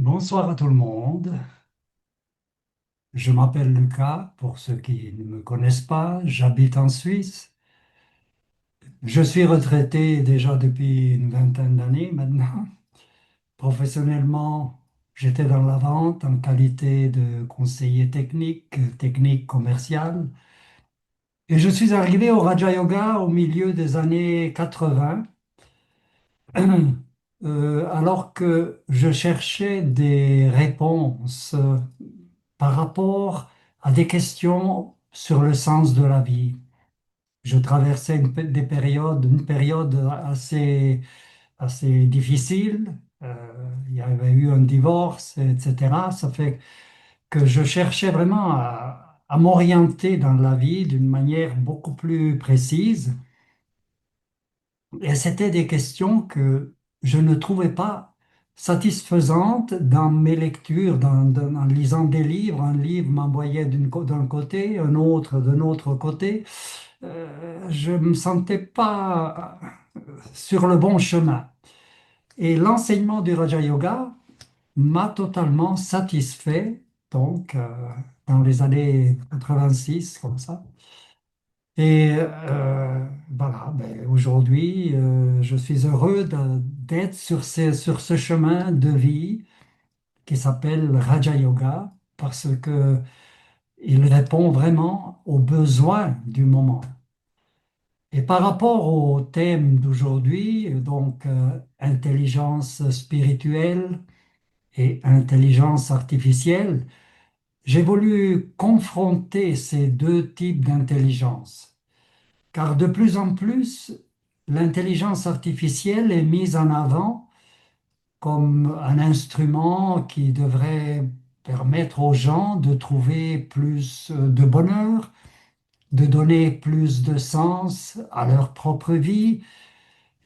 Bonsoir à tout le monde. Je m'appelle Lucas, pour ceux qui ne me connaissent pas. J'habite en Suisse. Je suis retraité déjà depuis une vingtaine d'années maintenant. Professionnellement, j'étais dans la vente en qualité de conseiller technique commercial. Et je suis arrivé au Raja Yoga au milieu des années 80, alors que je cherchais des réponses par rapport à des questions sur le sens de la vie. Je traversais une période assez difficile. Euh, il y avait eu un divorce, etc. Ça fait que je cherchais vraiment à m'orienter dans la vie d'une manière beaucoup plus précise. Et c'était des questions que je ne trouvais pas satisfaisantes dans mes lectures, en lisant des livres. Un livre m'envoyait d'un côté, un autre d'un autre côté. Je ne me sentais pas sur le bon chemin. Et l'enseignement du Raja Yoga m'a totalement satisfait, donc dans les années 86, comme ça. Et voilà, ben, aujourd'hui, je suis heureux d'être sur ce chemin de vie qui s'appelle Raja Yoga parce que il répond vraiment aux besoins du moment. Et par rapport au thème d'aujourd'hui, donc intelligence spirituelle et intelligence artificielle, j'ai voulu confronter ces deux types d'intelligence. Car de plus en plus, l'intelligence artificielle est mise en avant comme un instrument qui devrait permettre aux gens de trouver plus de bonheur, de donner plus de sens à leur propre vie.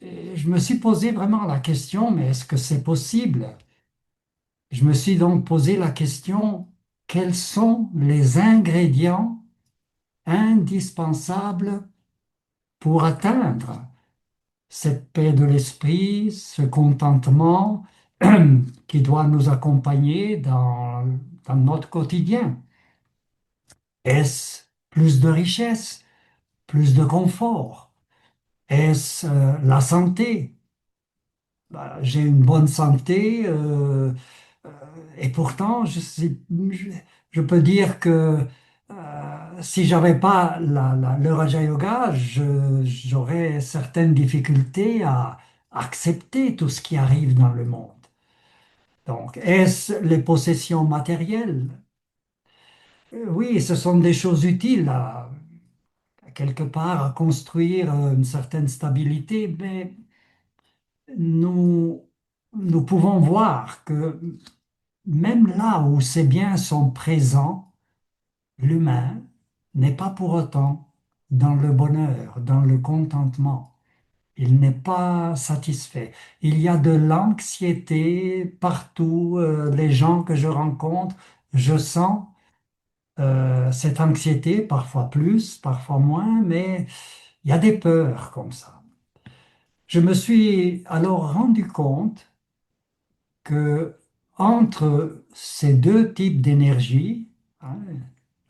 Et je me suis posé vraiment la question, mais est-ce que c'est possible? Je me suis donc posé la question, quels sont les ingrédients indispensables pour atteindre cette paix de l'esprit, ce contentement qui doit nous accompagner dans notre quotidien. Est-ce plus de richesse, plus de confort? Est-ce la santé? Bah, j'ai une bonne santé euh, et pourtant je peux dire que si j'avais pas le Raja Yoga, j'aurais certaines difficultés à accepter tout ce qui arrive dans le monde. Donc, est-ce les possessions matérielles? Oui, ce sont des choses utiles quelque part à construire une certaine stabilité, mais nous, nous pouvons voir que même là où ces biens sont présents, l'humain n'est pas pour autant dans le bonheur, dans le contentement. Il n'est pas satisfait. Il y a de l'anxiété partout. Les gens que je rencontre, je sens cette anxiété, parfois plus, parfois moins, mais il y a des peurs comme ça. Je me suis alors rendu compte que entre ces deux types d'énergie, hein,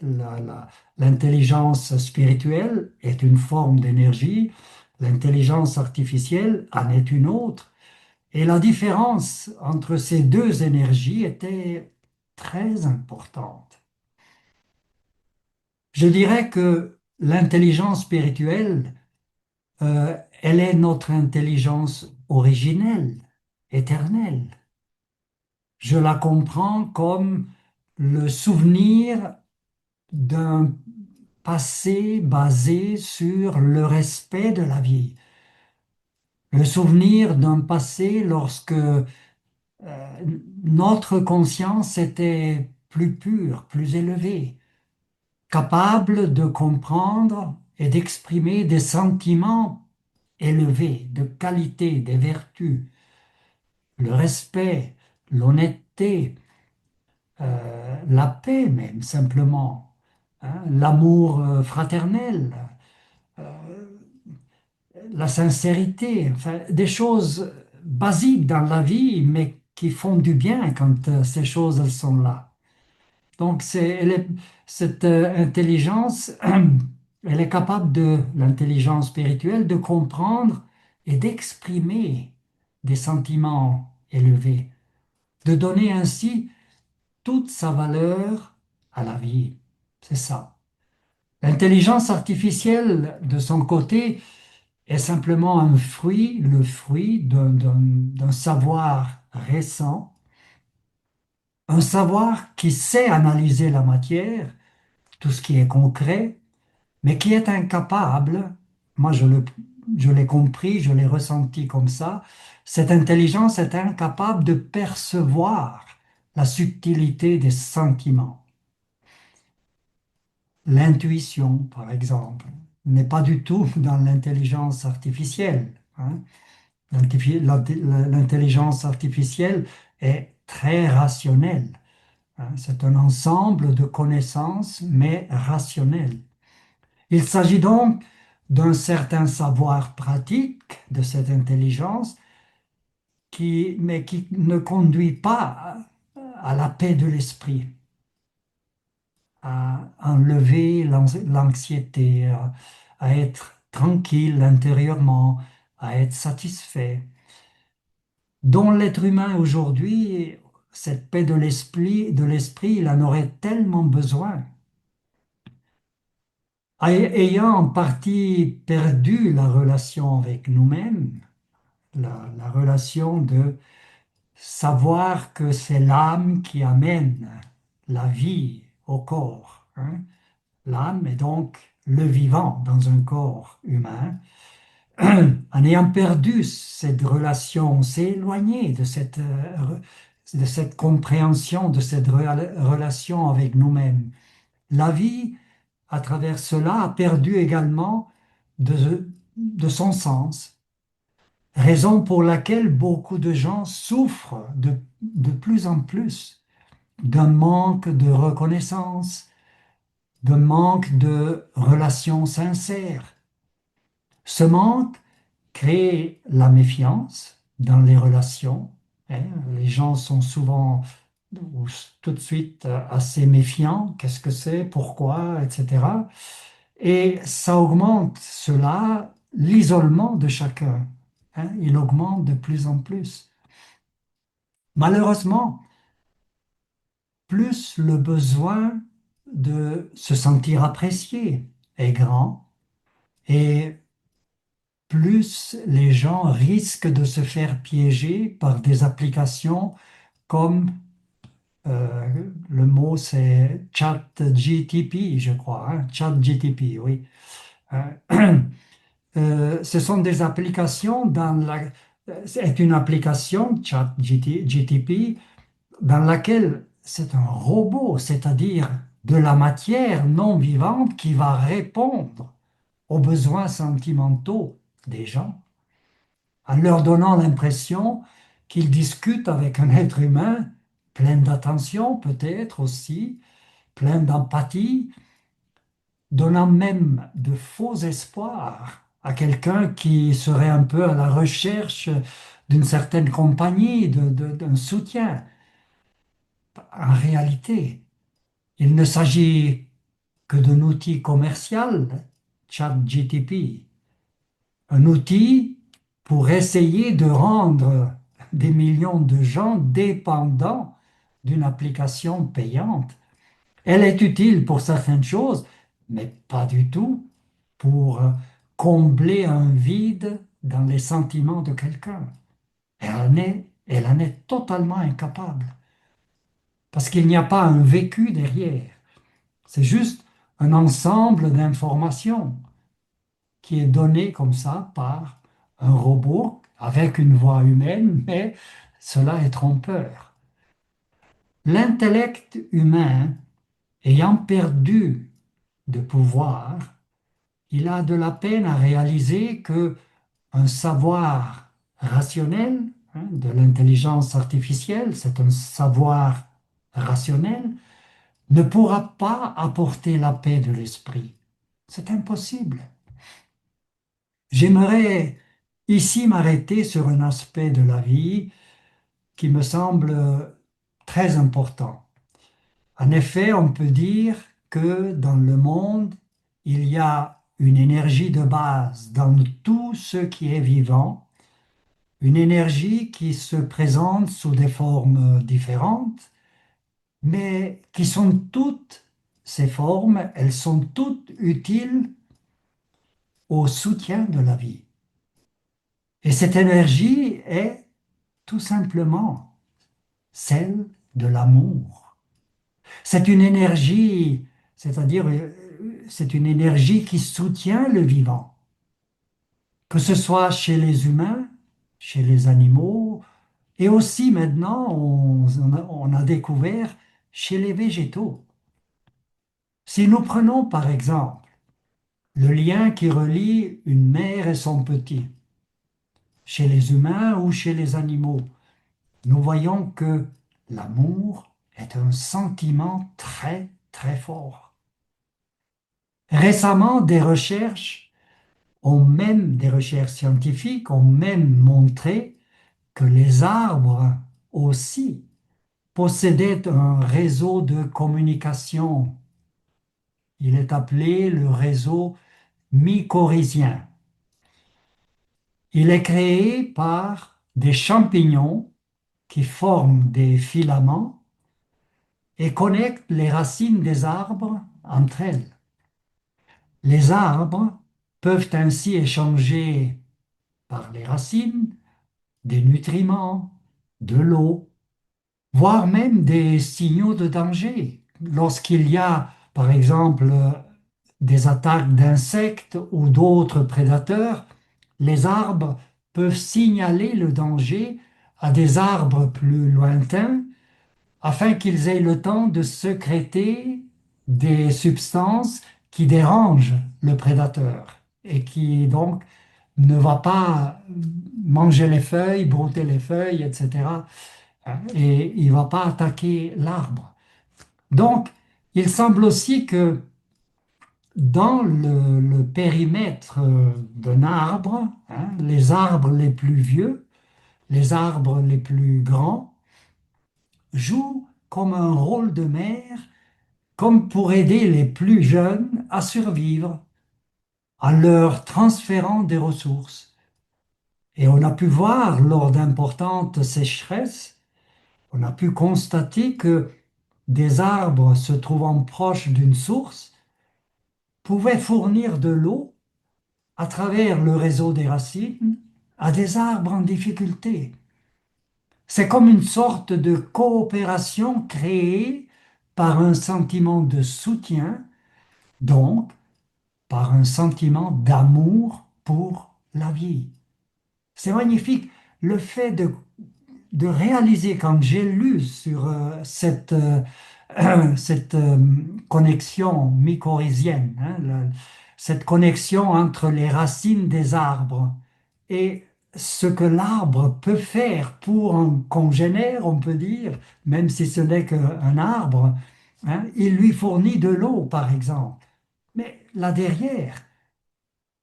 la- la- l'intelligence spirituelle est une forme d'énergie, l'intelligence artificielle en est une autre, et la différence entre ces deux énergies était très importante. Je dirais que l'intelligence spirituelle, elle est notre intelligence originelle, éternelle. Je la comprends comme le souvenir d'un passé basé sur le respect de la vie, le souvenir d'un passé lorsque notre conscience était plus pure, plus élevée, capable de comprendre et d'exprimer des sentiments élevés, de qualité, des vertus, le respect, l'honnêteté, la paix même, simplement, hein, l'amour fraternel, la sincérité, enfin, des choses basiques dans la vie, mais qui font du bien quand ces choses elles sont là. Donc, cette intelligence, elle est capable l'intelligence spirituelle, de comprendre et d'exprimer des sentiments élevés, de donner ainsi toute sa valeur à la vie. C'est ça. L'intelligence artificielle, de son côté, est simplement le fruit d'un savoir récent, un savoir qui sait analyser la matière, tout ce qui est concret, mais qui est incapable, moi je l'ai compris, je l'ai ressenti comme ça, cette intelligence est incapable de percevoir la subtilité des sentiments. L'intuition, par exemple, n'est pas du tout dans l'intelligence artificielle, hein. L'intelligence artificielle est très rationnelle, hein. C'est un ensemble de connaissances, mais rationnelles. Il s'agit donc d'un certain savoir pratique de cette intelligence mais qui ne conduit pas à la paix de l'esprit, à enlever l'anxiété, à être tranquille intérieurement, à être satisfait. Dont l'être humain aujourd'hui, cette paix de l'esprit, il en aurait tellement besoin. Ayant en partie perdu la relation avec nous-mêmes, la relation de savoir que c'est l'âme qui amène la vie au corps, hein. L'âme est donc le vivant dans un corps humain. En ayant perdu cette relation, on s'est éloigné de cette compréhension, de cette relation avec nous-mêmes. La vie, à travers cela, a perdu également de son sens. Raison pour laquelle beaucoup de gens souffrent de plus en plus d'un manque de reconnaissance, d'un manque de relations sincères. Ce manque crée la méfiance dans les relations, hein. Les gens sont souvent ou tout de suite assez méfiants. Qu'est-ce que c'est? Pourquoi? Etc. Et ça augmente cela, l'isolement de chacun, hein. Il augmente de plus en plus. Malheureusement, plus le besoin de se sentir apprécié est grand et plus les gens risquent de se faire piéger par des applications comme euh, le mot c'est ChatGTP, je crois, hein, ChatGTP, oui. Euh, Ce sont des applications c'est une application ChatGTP dans laquelle c'est un robot, c'est-à-dire de la matière non vivante qui va répondre aux besoins sentimentaux des gens, en leur donnant l'impression qu'ils discutent avec un être humain plein d'attention peut-être aussi, plein d'empathie, donnant même de faux espoirs à quelqu'un qui serait un peu à la recherche d'une certaine compagnie, d'un soutien. En réalité, il ne s'agit que d'un outil commercial, ChatGTP, un outil pour essayer de rendre des millions de gens dépendants d'une application payante. Elle est utile pour certaines choses, mais pas du tout pour combler un vide dans les sentiments de quelqu'un. Elle en est totalement incapable, parce qu'il n'y a pas un vécu derrière. C'est juste un ensemble d'informations qui est donné comme ça par un robot avec une voix humaine, mais cela est trompeur. L'intellect humain, ayant perdu de pouvoir, il a de la peine à réaliser que un savoir rationnel, hein, de l'intelligence artificielle, c'est un savoir rationnel, ne pourra pas apporter la paix de l'esprit. C'est impossible. J'aimerais ici m'arrêter sur un aspect de la vie qui me semble très important. En effet, on peut dire que dans le monde, il y a une énergie de base dans tout ce qui est vivant, une énergie qui se présente sous des formes différentes, mais qui sont toutes, ces formes, elles sont toutes utiles au soutien de la vie. Et cette énergie est tout simplement celle de l'amour. C'est une énergie, c'est-à-dire c'est une énergie qui soutient le vivant, que ce soit chez les humains, chez les animaux, et aussi maintenant on a découvert chez les végétaux. Si nous prenons par exemple le lien qui relie une mère et son petit, chez les humains ou chez les animaux, nous voyons que l'amour est un sentiment très, très fort. Récemment, des recherches scientifiques ont même montré que les arbres aussi possédaient un réseau de communication. Il est appelé le réseau mycorhizien. Il est créé par des champignons qui forment des filaments et connectent les racines des arbres entre elles. Les arbres peuvent ainsi échanger par les racines des nutriments, de l'eau, voire même des signaux de danger. Lorsqu'il y a, par exemple, des attaques d'insectes ou d'autres prédateurs, les arbres peuvent signaler le danger à des arbres plus lointains afin qu'ils aient le temps de sécréter des substances qui dérangent le prédateur et qui donc ne va pas manger les feuilles, brouter les feuilles, etc. Et il ne va pas attaquer l'arbre. Donc, il semble aussi que dans le périmètre d'un arbre, hein, les arbres les plus vieux, les arbres les plus grands, jouent comme un rôle de mère, comme pour aider les plus jeunes à survivre, en leur transférant des ressources. Et on a pu voir lors d'importantes sécheresses, on a pu constater que des arbres se trouvant proches d'une source pouvaient fournir de l'eau à travers le réseau des racines à des arbres en difficulté. C'est comme une sorte de coopération créée par un sentiment de soutien, donc par un sentiment d'amour pour la vie. C'est magnifique. Le fait de réaliser, quand j'ai lu sur cette connexion mycorhizienne, hein, cette connexion entre les racines des arbres et ce que l'arbre peut faire pour un congénère, on peut dire, même si ce n'est qu'un arbre, hein, il lui fournit de l'eau, par exemple. Mais là derrière,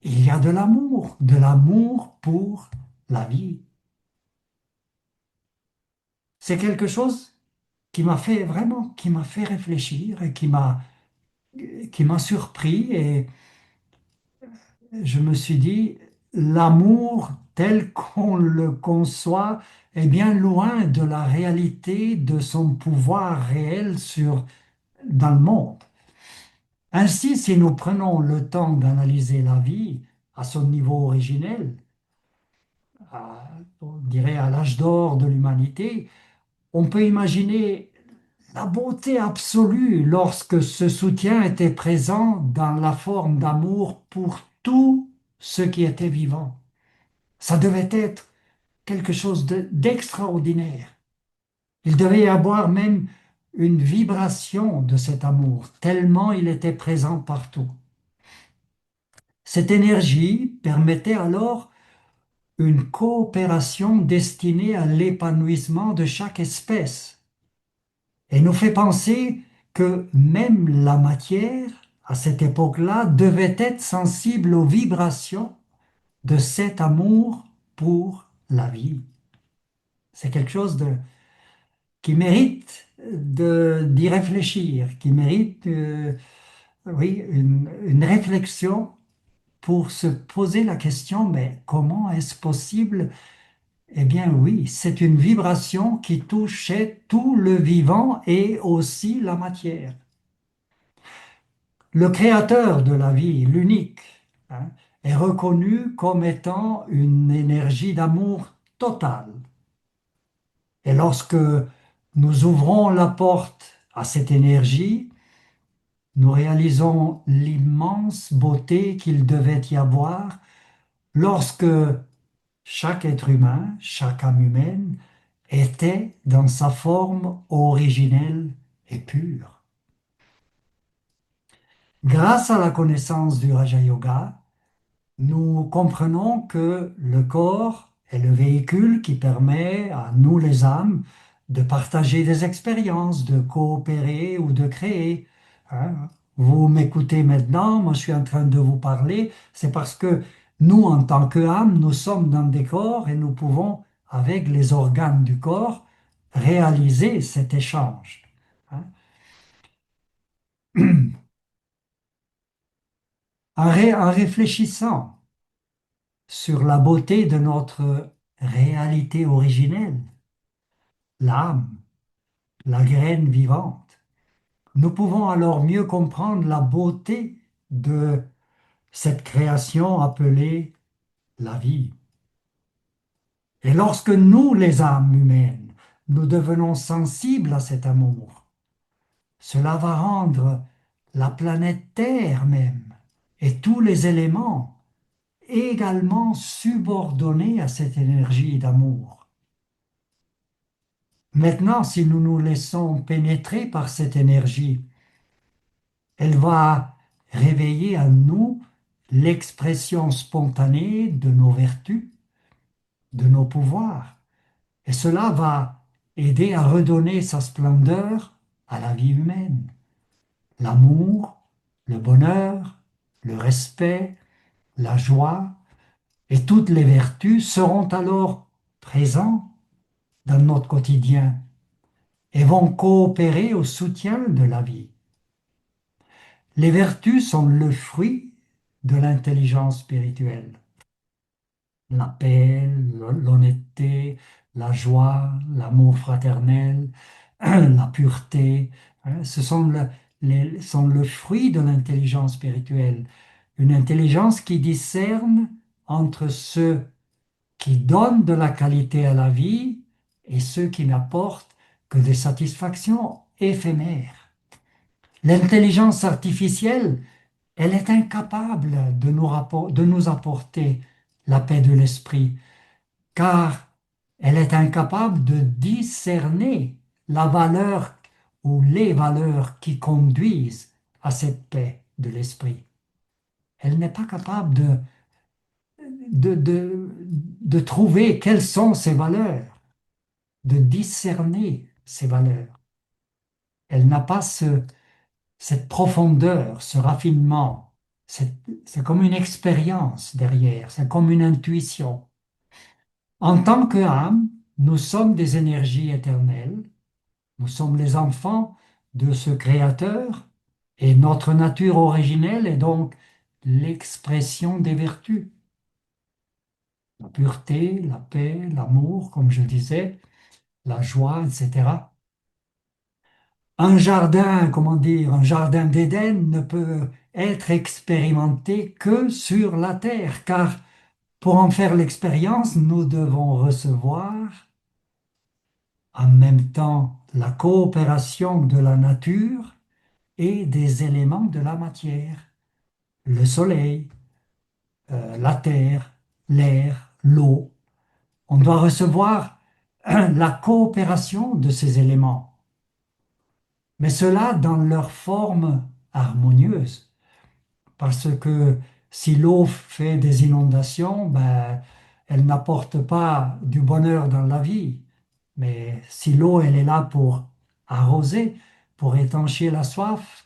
il y a de l'amour pour la vie. C'est quelque chose qui m'a fait vraiment, qui m'a fait réfléchir et qui m'a surpris et je me suis dit, l'amour tel qu'on le conçoit est bien loin de la réalité de son pouvoir réel dans le monde. Ainsi, si nous prenons le temps d'analyser la vie à son niveau originel, on dirait à l'âge d'or de l'humanité, on peut imaginer la beauté absolue lorsque ce soutien était présent dans la forme d'amour pour tout ce qui était vivant. Ça devait être quelque chose d'extraordinaire. Il devait y avoir même une vibration de cet amour, tellement il était présent partout. Cette énergie permettait alors une coopération destinée à l'épanouissement de chaque espèce et nous fait penser que même la matière, à cette époque-là, devait être sensible aux vibrations de cet amour pour la vie. C'est quelque chose qui mérite d'y réfléchir, qui mérite oui, une réflexion pour se poser la question, mais comment est-ce possible? Eh bien oui, c'est une vibration qui touchait tout le vivant et aussi la matière. Le créateur de la vie, l'unique, hein, est reconnu comme étant une énergie d'amour totale. Et lorsque nous ouvrons la porte à cette énergie, nous réalisons l'immense beauté qu'il devait y avoir lorsque chaque être humain, chaque âme humaine, était dans sa forme originelle et pure. Grâce à la connaissance du Raja Yoga, nous comprenons que le corps est le véhicule qui permet à nous les âmes de partager des expériences, de coopérer ou de créer. Hein. Vous m'écoutez maintenant, moi je suis en train de vous parler, c'est parce que nous, en tant qu'âmes, nous sommes dans des corps et nous pouvons, avec les organes du corps, réaliser cet échange. Hein. En réfléchissant sur la beauté de notre réalité originelle, l'âme, la graine vivante. Nous pouvons alors mieux comprendre la beauté de cette création appelée la vie. Et lorsque nous, les âmes humaines, nous devenons sensibles à cet amour, cela va rendre la planète Terre même et tous les éléments également subordonnés à cette énergie d'amour. Maintenant, si nous nous laissons pénétrer par cette énergie, elle va réveiller en nous l'expression spontanée de nos vertus, de nos pouvoirs. Et cela va aider à redonner sa splendeur à la vie humaine. L'amour, le bonheur, le respect, la joie et toutes les vertus seront alors présents dans notre quotidien et vont coopérer au soutien de la vie. Les vertus sont le fruit de l'intelligence spirituelle. La paix, l'honnêteté, la joie, l'amour fraternel, la pureté, hein, ce sont sont le fruit de l'intelligence spirituelle. Une intelligence qui discerne entre ceux qui donnent de la qualité à la vie et ceux qui n'apportent que des satisfactions éphémères. L'intelligence artificielle, elle est incapable de nous apporter la paix de l'esprit, car elle est incapable de discerner la valeur ou les valeurs qui conduisent à cette paix de l'esprit. Elle n'est pas capable de trouver quelles sont ces valeurs, de discerner ces valeurs. Elle n'a pas cette profondeur, ce raffinement. C'est comme une expérience derrière, c'est comme une intuition. En tant qu'âme, nous sommes des énergies éternelles, nous sommes les enfants de ce Créateur et notre nature originelle est donc l'expression des vertus. La pureté, la paix, l'amour, comme je disais, la joie, etc. Un jardin, comment dire, un jardin d'Éden ne peut être expérimenté que sur la terre, car pour en faire l'expérience, nous devons recevoir en même temps la coopération de la nature et des éléments de la matière, le soleil, la terre, l'air, l'eau. On doit recevoir la coopération de ces éléments, mais cela dans leur forme harmonieuse. Parce que si l'eau fait des inondations, ben, elle n'apporte pas du bonheur dans la vie. Mais si l'eau, elle est là pour arroser, pour étancher la soif,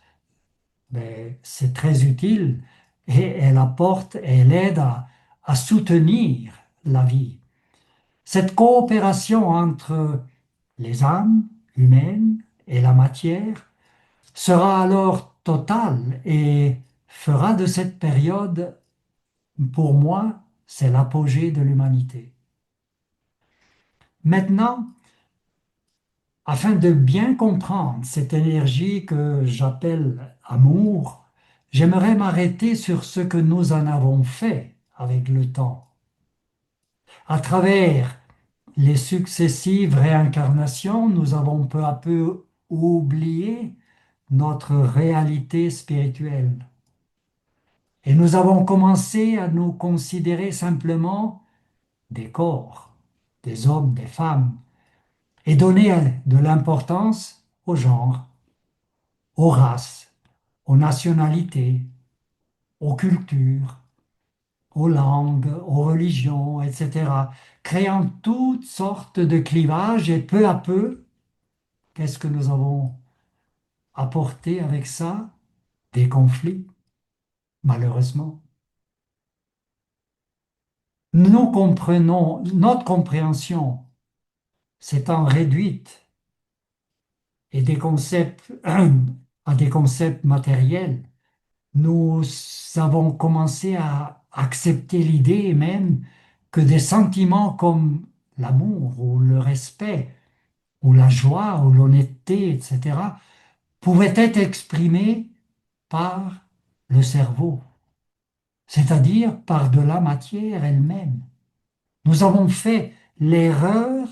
ben, c'est très utile et elle apporte, elle aide à soutenir la vie. Cette coopération entre les âmes humaines et la matière sera alors totale et fera de cette période, pour moi, c'est l'apogée de l'humanité. Maintenant, afin de bien comprendre cette énergie que j'appelle amour, j'aimerais m'arrêter sur ce que nous en avons fait avec le temps. À travers les successives réincarnations, nous avons peu à peu oublié notre réalité spirituelle. Et nous avons commencé à nous considérer simplement des corps, des hommes, des femmes, et donner de l'importance au genre, aux races, aux nationalités, aux cultures, aux langues, aux religions, etc., créant toutes sortes de clivages et peu à peu, qu'est-ce que nous avons apporté avec ça? Des conflits, malheureusement. Nous comprenons, notre compréhension s'étant réduite et des concepts à des concepts matériels, nous avons commencé à accepter l'idée même que des sentiments comme l'amour ou le respect ou la joie ou l'honnêteté, etc., pouvaient être exprimés par le cerveau, c'est-à-dire par de la matière elle-même. Nous avons fait l'erreur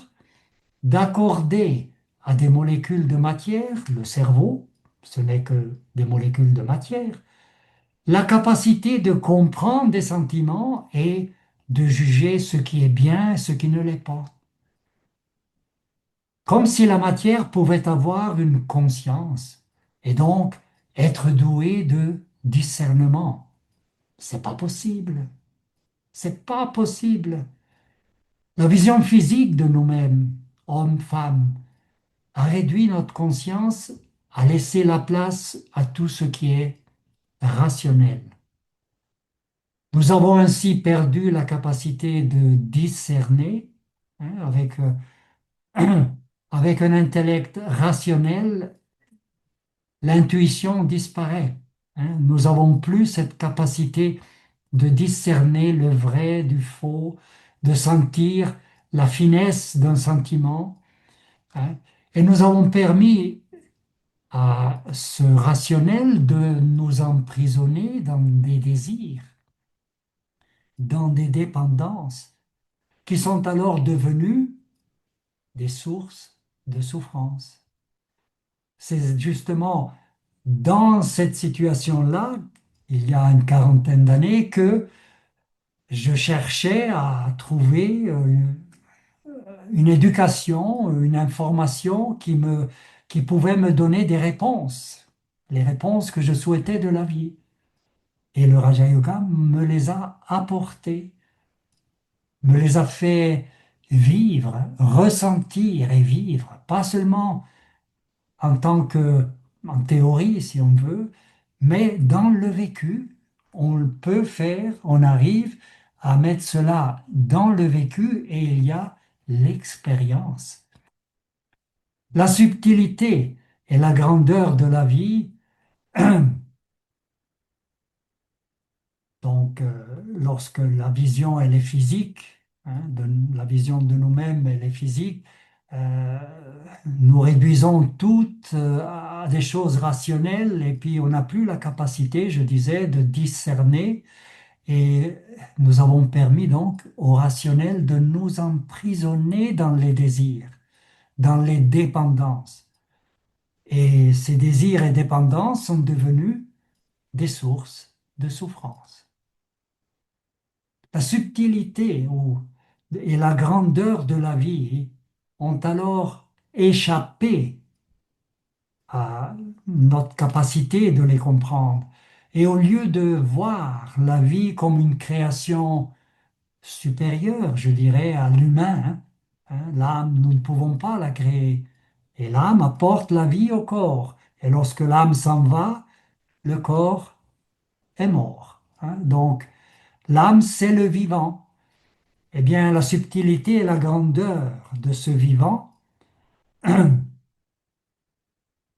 d'accorder à des molécules de matière, le cerveau, ce n'est que des molécules de matière, la capacité de comprendre des sentiments et de juger ce qui est bien et ce qui ne l'est pas. Comme si la matière pouvait avoir une conscience et donc être douée de discernement. C'est pas possible. C'est pas possible. La vision physique de nous-mêmes, hommes, femmes, a réduit notre conscience à laisser la place à tout ce qui est rationnel. Nous avons ainsi perdu la capacité de discerner hein, avec un intellect rationnel, l'intuition disparaît. Hein. Nous n'avons plus cette capacité de discerner le vrai du faux, de sentir la finesse d'un sentiment. Hein. Et nous avons permis à ce rationnel de nous emprisonner dans des désirs, dans des dépendances, qui sont alors devenues des sources de souffrance. C'est justement dans cette situation-là, il y a une quarantaine d'années, que je cherchais à trouver une éducation, une information qui pouvait me donner des réponses, les réponses que je souhaitais de la vie. Et le Raja Yoga me les a apportées, me les a fait vivre, ressentir et vivre, pas seulement en tant que, en théorie si on veut, mais dans le vécu, on le peut faire, on arrive à mettre cela dans le vécu et il y a l'expérience. La subtilité et la grandeur de la vie. Donc, lorsque la vision, elle est physique, hein, la vision de nous-mêmes, elle est physique, euh, nous réduisons toutes à des choses rationnelles et puis on n'a plus la capacité, je disais, de discerner et nous avons permis donc au rationnel de nous emprisonner dans les désirs, dans les dépendances. Et ces désirs et dépendances sont devenus des sources de souffrance. La subtilité et la grandeur de la vie ont alors échappé à notre capacité de les comprendre. Et au lieu de voir la vie comme une création supérieure, je dirais, à l'humain, l'âme, nous ne pouvons pas la créer. Et l'âme apporte la vie au corps. Et lorsque l'âme s'en va, le corps est mort. Donc, l'âme, c'est le vivant. Eh bien, la subtilité et la grandeur de ce vivant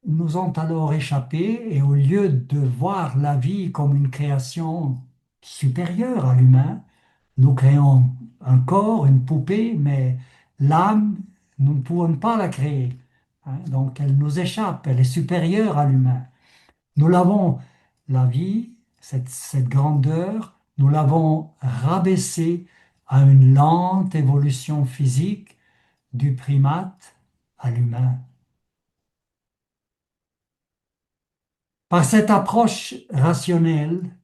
nous ont alors échappé et au lieu de voir la vie comme une création supérieure à l'humain, nous créons un corps, une poupée, mais l'âme, nous ne pouvons pas la créer. Hein. Donc elle nous échappe, elle est supérieure à l'humain. Nous l'avons, la vie, cette grandeur, nous l'avons rabaissée à une lente évolution physique du primate à l'humain. Par cette approche rationnelle,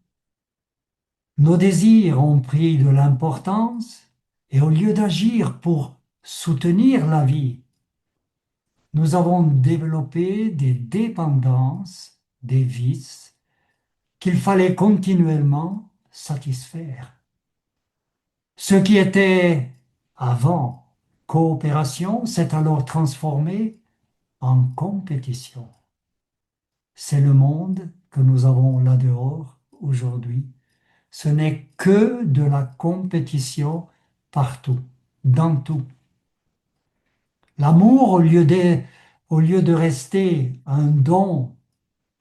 nos désirs ont pris de l'importance et au lieu d'agir pour soutenir la vie, nous avons développé des dépendances, des vices qu'il fallait continuellement satisfaire. Ce qui était avant coopération s'est alors transformé en compétition. C'est le monde que nous avons là-dehors aujourd'hui. Ce n'est que de la compétition partout, dans tout. L'amour, au lieu de rester un don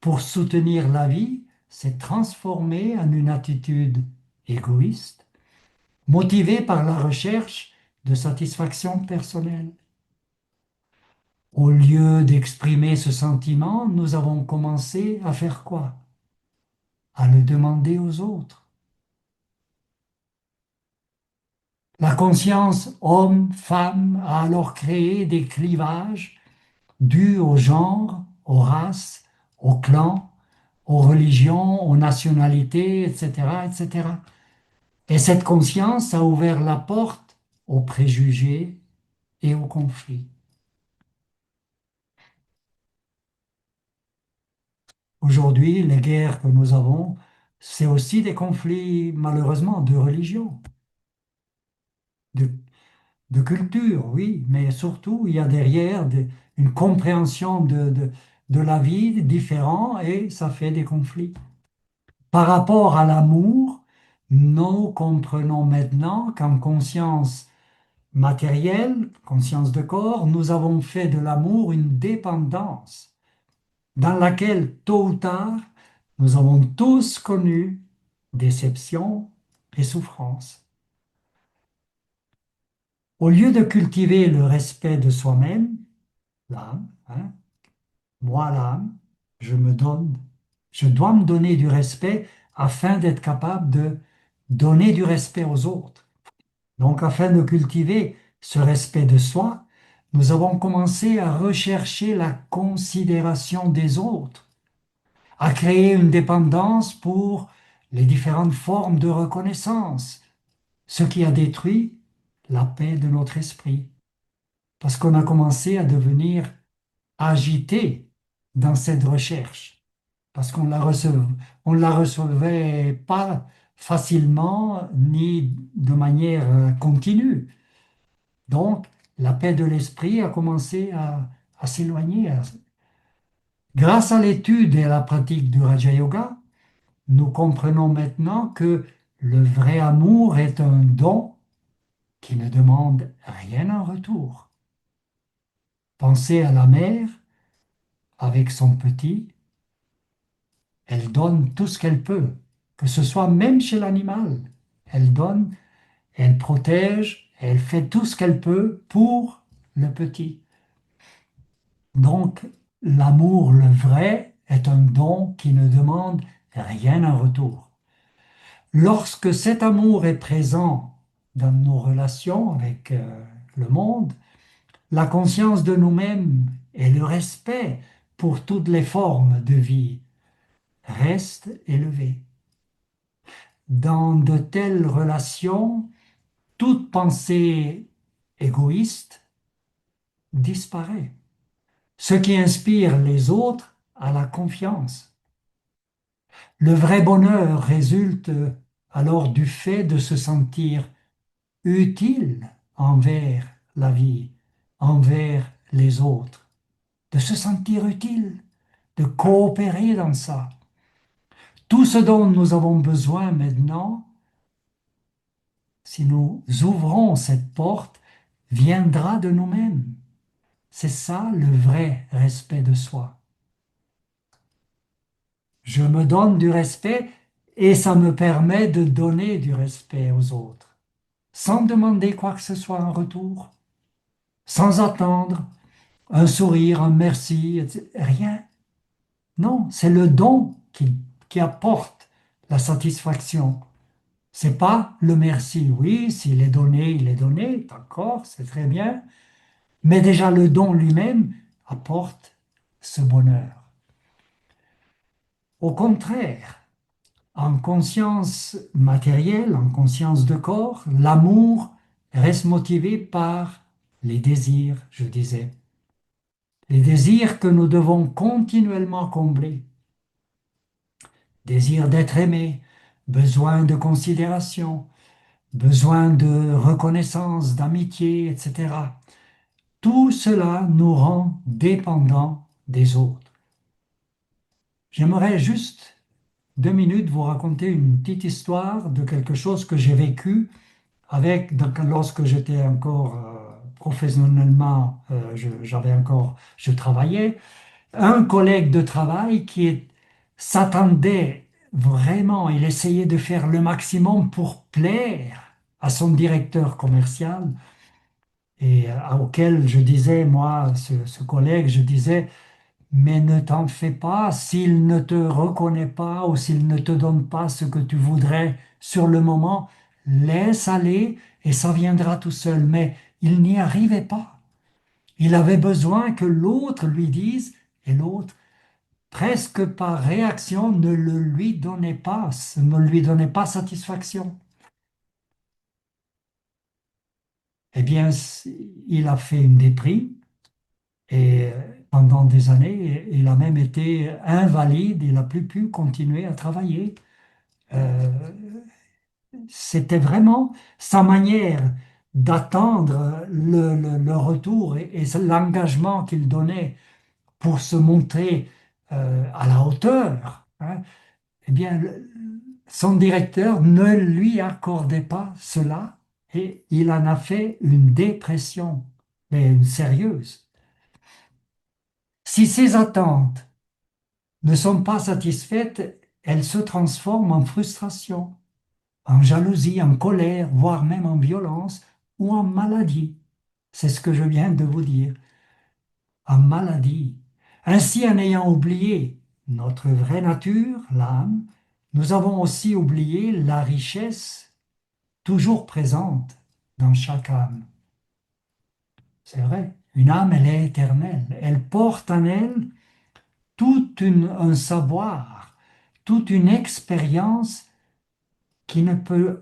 pour soutenir la vie, s'est transformé en une attitude égoïste, motivée par la recherche de satisfaction personnelle. Au lieu d'exprimer ce sentiment, nous avons commencé à faire quoi? À le demander aux autres. La conscience homme-femme a alors créé des clivages dus au genre, aux races, aux clans, aux religions, aux nationalités, etc., etc. Et cette conscience a ouvert la porte aux préjugés et aux conflits. Aujourd'hui, les guerres que nous avons, c'est aussi des conflits, malheureusement, de religion, de, de culture, oui, mais surtout, il y a derrière une compréhension de la vie différente et ça fait des conflits. Par rapport à l'amour, nous comprenons maintenant qu'en conscience matérielle, conscience de corps, nous avons fait de l'amour une dépendance dans laquelle, tôt ou tard, nous avons tous connu déception et souffrance. Au lieu de cultiver le respect de soi-même, l'âme, hein, moi l'âme, je dois me donner du respect afin d'être capable de donner du respect aux autres. Donc, afin de cultiver ce respect de soi, nous avons commencé à rechercher la considération des autres, à créer une dépendance pour les différentes formes de reconnaissance, ce qui a détruit la paix de notre esprit, parce qu'on a commencé à devenir agité dans cette recherche, parce on la recevait pas facilement ni de manière continue. Donc, la paix de l'esprit a commencé à s'éloigner. Grâce à l'étude et à la pratique du Raja Yoga, nous comprenons maintenant que le vrai amour est un don qui ne demande rien en retour. Pensez à la mère avec son petit, elle donne tout ce qu'elle peut, que ce soit même chez l'animal. Elle donne, elle protège, elle fait tout ce qu'elle peut pour le petit. Donc, l'amour, le vrai, est un don qui ne demande rien en retour. Lorsque cet amour est présent dans nos relations avec le monde, la conscience de nous-mêmes et le respect pour toutes les formes de vie restent élevés. Dans de telles relations, toute pensée égoïste disparaît, ce qui inspire les autres à la confiance. Le vrai bonheur résulte alors du fait de se sentir utile envers la vie, envers les autres, de se sentir utile, de coopérer dans ça. Tout ce dont nous avons besoin maintenant, si nous ouvrons cette porte, viendra de nous-mêmes. C'est ça le vrai respect de soi. Je me donne du respect et ça me permet de donner du respect aux autres, sans demander quoi que ce soit en retour, sans attendre un sourire, un merci, etc. Rien. Non, c'est le don qui apporte la satisfaction. C'est pas le merci. Oui, s'il est donné, il est donné, d'accord, c'est très bien. Mais déjà le don lui-même apporte ce bonheur. Au contraire, en conscience matérielle, en conscience de corps, l'amour reste motivé par les désirs, je disais. Les désirs que nous devons continuellement combler. Désir d'être aimé, besoin de considération, besoin de reconnaissance, d'amitié, etc. Tout cela nous rend dépendants des autres. J'aimerais juste 2 minutes vous raconter une petite histoire de quelque chose que j'ai vécu lorsque j'étais encore professionnellement, je travaillais. Un collègue de travail s'attendait vraiment, il essayait de faire le maximum pour plaire à son directeur commercial et auquel je disais, moi, ce collègue, je disais, mais ne t'en fais pas, s'il ne te reconnaît pas ou s'il ne te donne pas ce que tu voudrais sur le moment, laisse aller et ça viendra tout seul. Mais il n'y arrivait pas. Il avait besoin que l'autre lui dise et l'autre, presque par réaction, ne le lui donnait pas, ne lui donnait pas satisfaction. Eh bien, il a fait une déprime. Et pendant des années, il a même été invalide, il n'a plus pu continuer à travailler. Euh, C'était vraiment sa manière d'attendre le retour et l'engagement qu'il donnait pour se montrer à la hauteur. Hein. Eh bien, son directeur ne lui accordait pas cela et il en a fait une dépression, mais une sérieuse. Si ses attentes ne sont pas satisfaites, elles se transforment en frustration, en jalousie, en colère, voire même en violence ou en maladie. C'est ce que je viens de vous dire, en maladie. Ainsi, en ayant oublié notre vraie nature, l'âme, nous avons aussi oublié la richesse toujours présente dans chaque âme. C'est vrai, une âme, elle est éternelle. Elle porte en elle un savoir, toute une expérience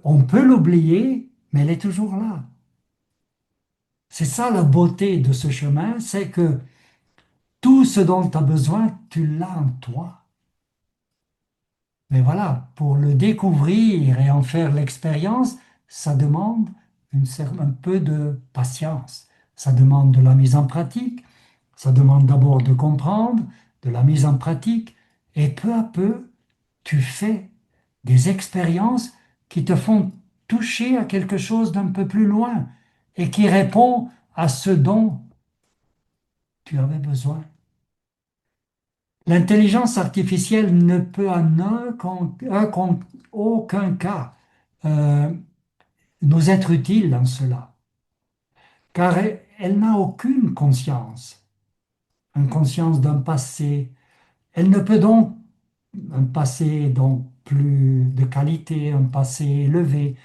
on peut l'oublier, mais elle est toujours là. C'est ça la beauté de ce chemin, c'est que tout ce dont tu as besoin, tu l'as en toi. Mais voilà, pour le découvrir et en faire l'expérience, ça demande un peu de patience. Ça demande de la mise en pratique. Ça demande d'abord de comprendre, de la mise en pratique. Et peu à peu, tu fais des expériences qui te font toucher à quelque chose d'un peu plus loin et qui répond à ce dont tu avais besoin. L'intelligence artificielle ne peut aucun cas euh, nous être utile en cela, car elle n'a aucune conscience, une conscience d'un passé. Elle ne peut donc, un passé donc plus de qualité, un passé élevé.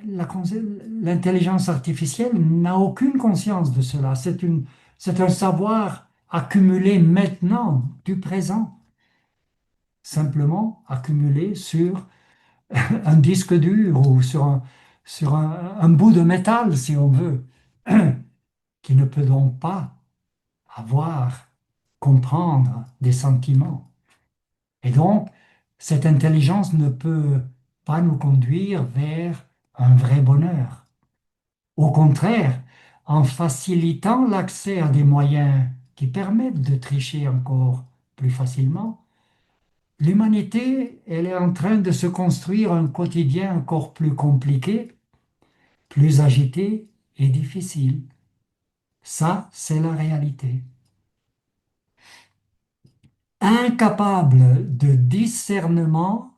L'intelligence artificielle n'a aucune conscience de cela. C'est un savoir accumulé maintenant, du présent, simplement accumulé sur un disque dur ou sur un bout de métal, si on veut, qui ne peut donc pas avoir, comprendre des sentiments. Et donc, cette intelligence ne peut pas nous conduire vers un vrai bonheur. Au contraire, en facilitant l'accès à des moyens qui permettent de tricher encore plus facilement, l'humanité, elle est en train de se construire un quotidien encore plus compliqué plus agité et difficile. Ça, c'est la réalité. Incapable de discernement,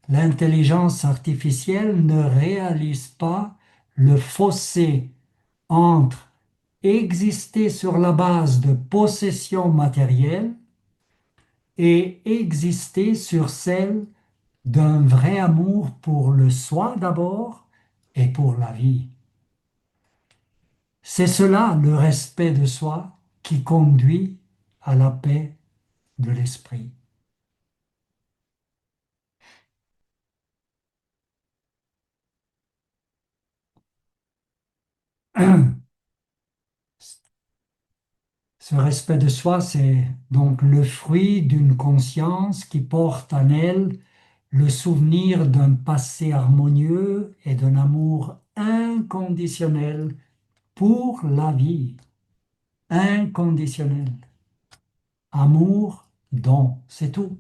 l'intelligence artificielle ne réalise pas le fossé entre exister sur la base de possessions matérielles et exister sur celle d'un vrai amour pour le soi d'abord et pour la vie. C'est cela, le respect de soi, qui conduit à la paix de l'esprit. Ce respect de soi, c'est donc le fruit d'une conscience qui porte en elle le souvenir d'un passé harmonieux et d'un amour inconditionnel pour la vie. Inconditionnel. Amour, don, c'est tout.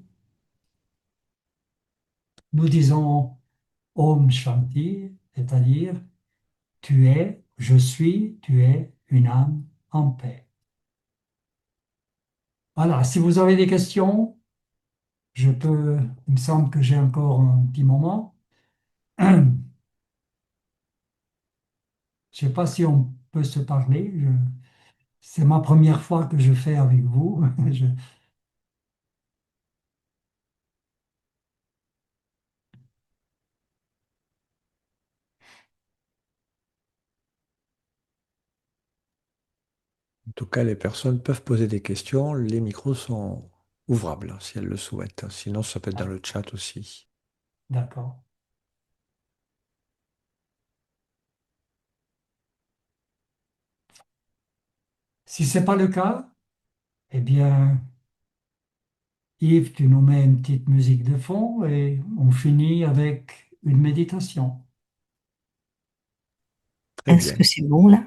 Nous disons Om Shanti, c'est-à-dire tu es, je suis, tu es une âme en paix. Voilà, si vous avez des questions, je peux, il me semble que j'ai encore un petit moment. Je ne sais pas si on peut se parler. C'est ma première fois que je fais avec vous. En tout cas, les personnes peuvent poser des questions. Les micros sont ouvrables hein, si elles le souhaitent. Sinon, ça peut être dans le chat aussi. D'accord. Si ce n'est pas le cas, eh bien, Yves, tu nous mets une petite musique de fond et on finit avec une méditation. Très Est-ce que bien. c'est bon là?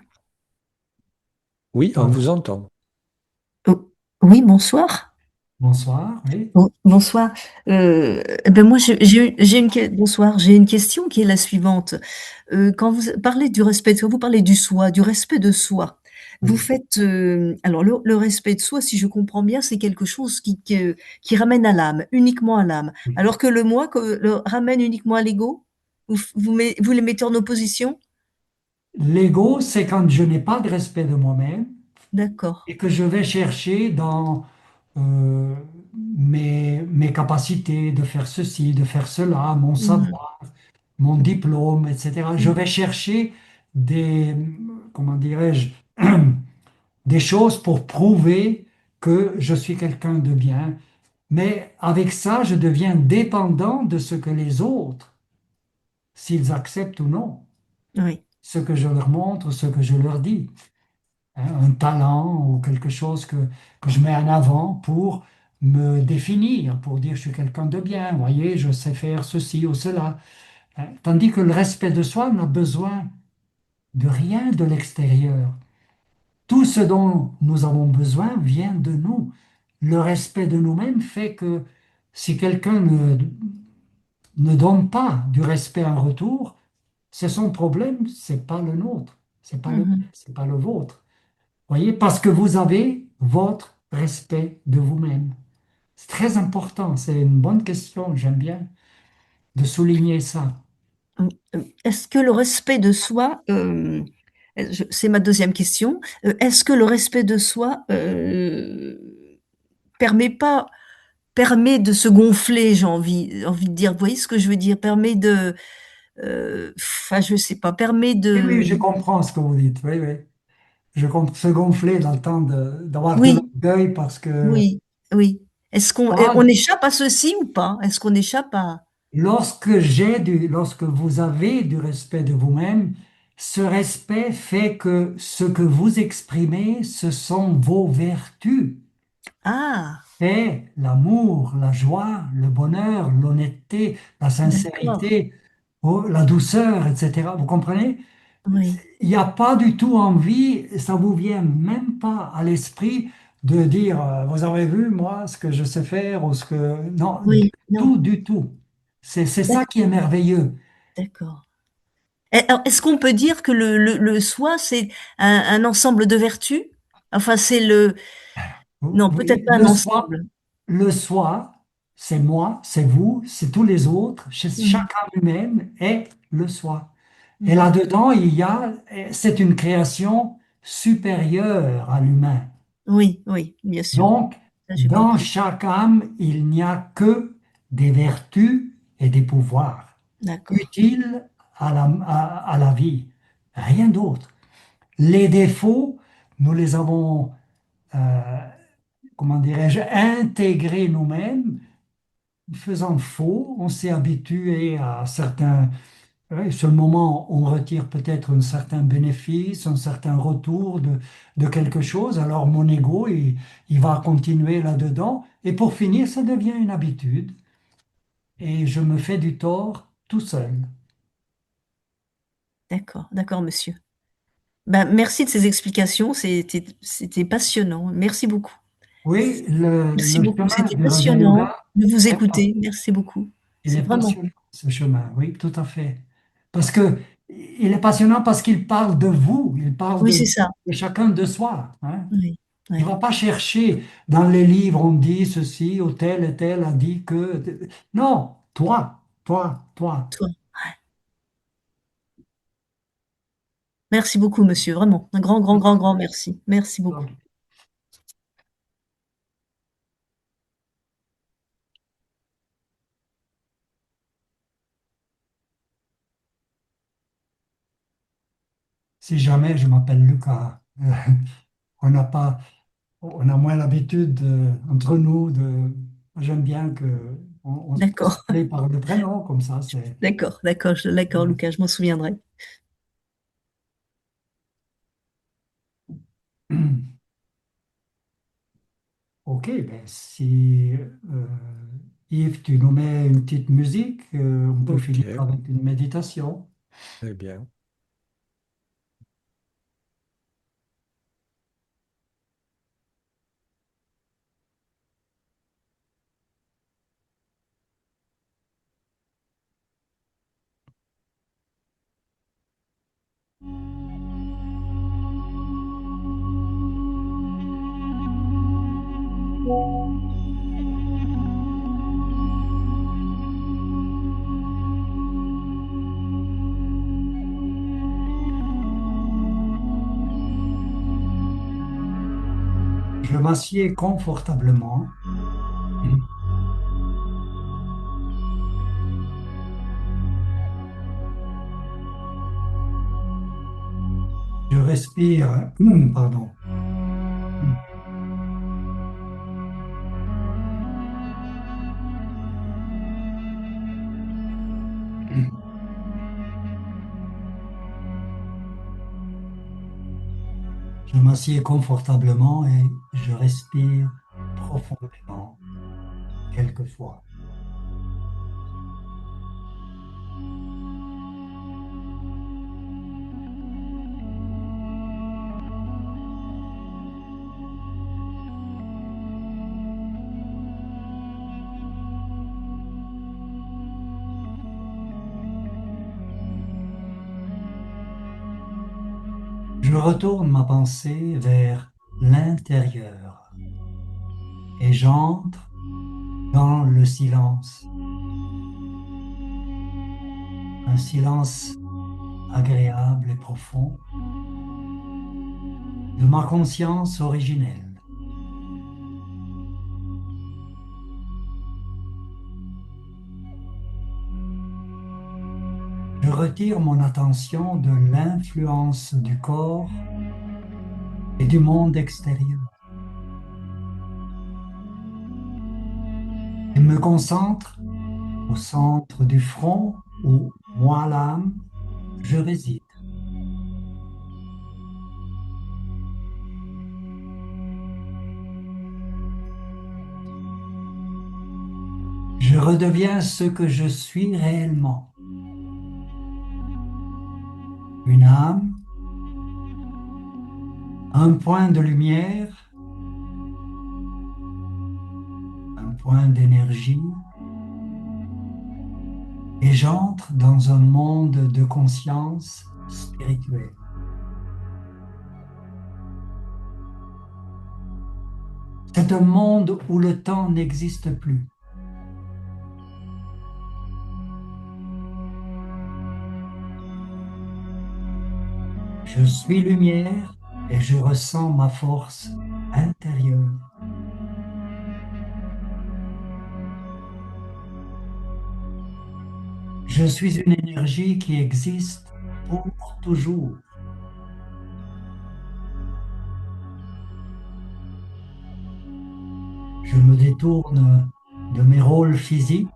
Oui, on Voilà. vous entend. Oh, oui, bonsoir. Bonsoir, oui. Bonsoir. Moi, bonsoir. J'ai une question qui est la suivante. Quand vous parlez du respect de soi, vous parlez du soi, du respect de soi. Vous Oui, faites, alors le respect de soi, si je comprends bien, c'est quelque chose qui ramène à l'âme, uniquement à l'âme. oui. Alors que le moi ramène uniquement à l'ego. Vous les mettez en opposition? L'ego, c'est quand je n'ai pas de respect de moi-même D'accord. et que je vais chercher dans euh, mes capacités de faire ceci, de faire cela, mon Mhm. savoir, mon diplôme, etc. Je vais chercher des, comment dirais-je, des choses pour prouver que je suis quelqu'un de bien. Mais avec ça, je deviens dépendant de ce que les autres, s'ils acceptent ou non, Oui, ce que je leur montre, ce que je leur dis. Hein, un talent ou quelque chose que je mets en avant pour me définir, pour dire je suis quelqu'un de bien, vous voyez, je sais faire ceci ou cela. Hein. Tandis que le respect de soi n'a besoin de rien de l'extérieur. Tout ce dont nous avons besoin vient de nous. Le respect de nous-mêmes fait que si quelqu'un ne donne pas du respect en retour, c'est son problème, c'est pas le nôtre, mhm. c'est pas le vôtre. Voyez, parce que vous avez votre respect de vous-même. C'est très important, c'est une bonne question, j'aime bien de souligner ça. Est-ce que le respect de soi, c'est ma deuxième question, est-ce que le respect de soi permet pas, permet de se gonfler, envie de dire, vous voyez ce que je veux dire, permet de, enfin je sais pas, permet Oui, oui, de, je comprends ce que vous dites, oui, oui. Je comprends se gonfler dans le temps d'avoir de oui, l'orgueil parce que oui, oui. Est-ce qu'on ah, on échappe à ceci ou pas? Est-ce qu'on échappe à... lorsque vous avez du respect de vous-même, ce respect fait que ce que vous exprimez, ce sont vos vertus. Ah, Paix, l'amour, la joie, le bonheur, l'honnêteté, la d'accord, sincérité, oh, la douceur, etc. Vous comprenez? oui, Il n'y a pas du tout envie, ça vous vient même pas à l'esprit de dire, vous avez vu, moi, ce que je sais faire ou ce que... Non, du oui, non, tout, du tout. C'est ça d'ac- qui est merveilleux. d'accord. Alors, est-ce qu'on peut dire que le soi, c'est un ensemble de vertus? Enfin, c'est le non, peut-être Oui, pas un ensemble. le soi, c'est moi, c'est vous, c'est tous les autres. Mmh. Chacun lui-même est le soi. Et Mmh. là-dedans, c'est une création supérieure à l'humain. Oui, oui, bien sûr. Donc, Ça, j'ai dans compris. chaque âme, il n'y a que des vertus et des pouvoirs D'accord. utiles à la vie, rien d'autre. Les défauts, nous les avons, euh, comment dirais-je, intégrés nous-mêmes, faisant faux. On s'est habitué à certains. Oui, sur le moment, on retire peut-être un certain bénéfice, un certain retour de quelque chose. Alors mon ego, il va continuer là-dedans. Et pour finir, ça devient une habitude. Et je me fais du tort tout seul. D'accord, d'accord, monsieur. Ben, merci de ces explications, c'était passionnant. Merci beaucoup. Oui, Merci le beaucoup, chemin c'était du Raja passionnant Yoga, de vous est écouter. Merci beaucoup. il C'est est vraiment passionnant, ce chemin. Oui, tout à fait. Parce que il est passionnant parce qu'il parle de vous, il parle oui, c'est ça. de chacun de soi, hein. Oui, Il ne oui. va pas chercher dans les livres, on dit ceci, ou tel et tel a dit que. Non, toi, toi, toi. Toi. Merci beaucoup, monsieur, vraiment. Un grand, grand, grand, grand merci. Merci beaucoup. Donc, si jamais je m'appelle Lucas, on n'a pas, on a moins l'habitude entre nous de. J'aime bien que on se puisse D'accord, appeler par le prénom, comme ça, c'est. d'accord, d'accord, d'accord, Lucas, je m'en souviendrai. Ok, ben si Yves, tu nous mets une petite musique, on peut Ok, finir avec une méditation. très bien. Je m'assieds confortablement. Je respire, pardon. Je m'assieds confortablement et je respire profondément quelquefois. Je retourne ma pensée vers l'intérieur et j'entre dans le silence, un silence agréable et profond de ma conscience originelle. Je retire mon attention de l'influence du corps et du monde extérieur et me concentre au centre du front où, moi l'âme, je réside. Je redeviens ce que je suis réellement, une âme, un point de lumière, un point d'énergie, et j'entre dans un monde de conscience spirituelle. C'est un monde où le temps n'existe plus. Je suis lumière et je ressens ma force intérieure. Je suis une énergie qui existe pour toujours. Je me détourne de mes rôles physiques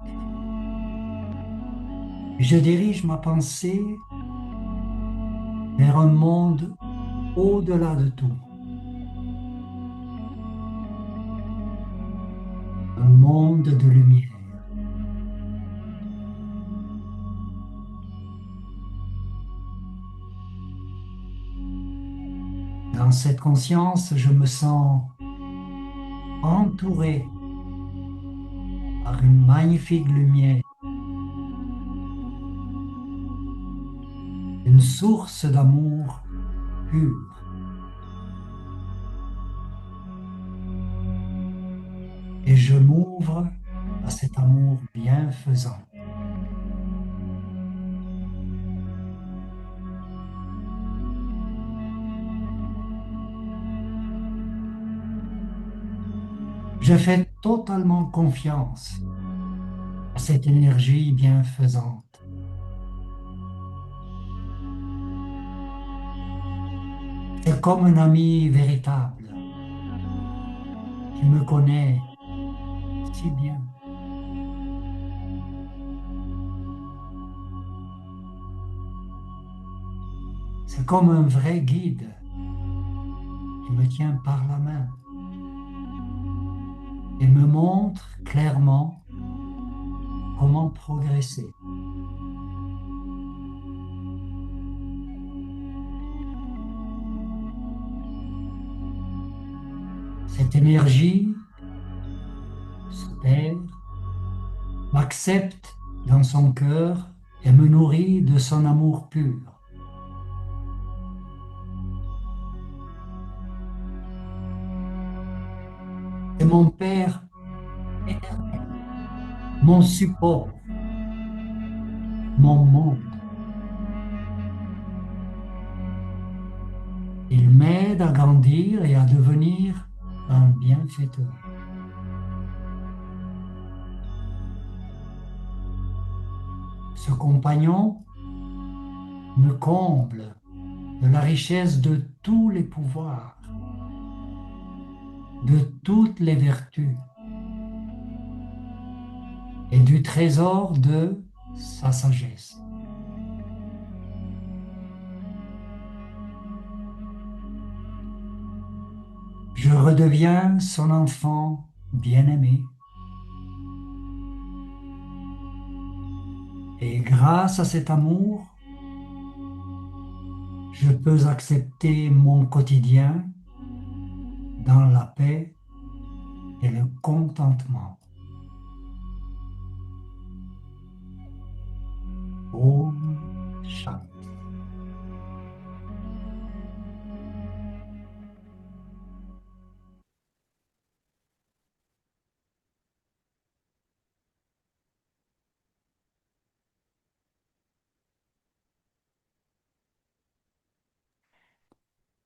et je dirige ma pensée vers un monde au-delà de tout, un monde de lumière. Dans cette conscience, je me sens entouré par une magnifique lumière, une source d'amour pur. Et je m'ouvre à cet amour bienfaisant. Je fais totalement confiance à cette énergie bienfaisante. C'est comme un ami véritable qui me connaît si bien. C'est comme un vrai guide qui me tient par la main et me montre clairement comment progresser. Cette énergie se perd, m'accepte dans son cœur et me nourrit de son amour pur. C'est mon Père éternel, mon support, mon monde. Il m'aide à grandir et à devenir un bienfaiteur. Ce compagnon me comble de la richesse de tous les pouvoirs, de toutes les vertus et du trésor de sa sagesse. Je redeviens son enfant bien-aimé. Et grâce à cet amour, je peux accepter mon quotidien dans la paix et le contentement. Om Shanti.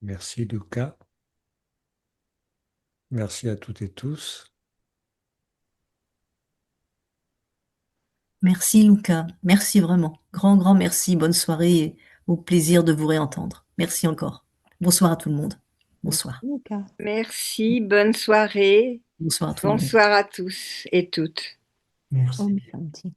Merci Lucas. Merci à toutes et tous. Merci Luca, merci vraiment. Grand, grand merci. Bonne soirée et au plaisir de vous réentendre. Merci encore. Bonsoir à tout le monde. Bonsoir. Luca. Merci, bonne soirée. Bonsoir à tout le monde. Bonsoir à tous et toutes. Merci. Om Shanti.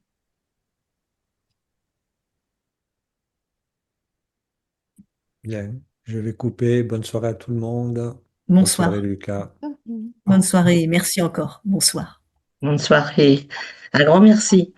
Bien, je vais couper. Bonne soirée à tout le monde. Bonne Bonsoir. soirée Lucas. Bonne soirée. Merci encore. Bonsoir. Bonne soirée. Un grand merci.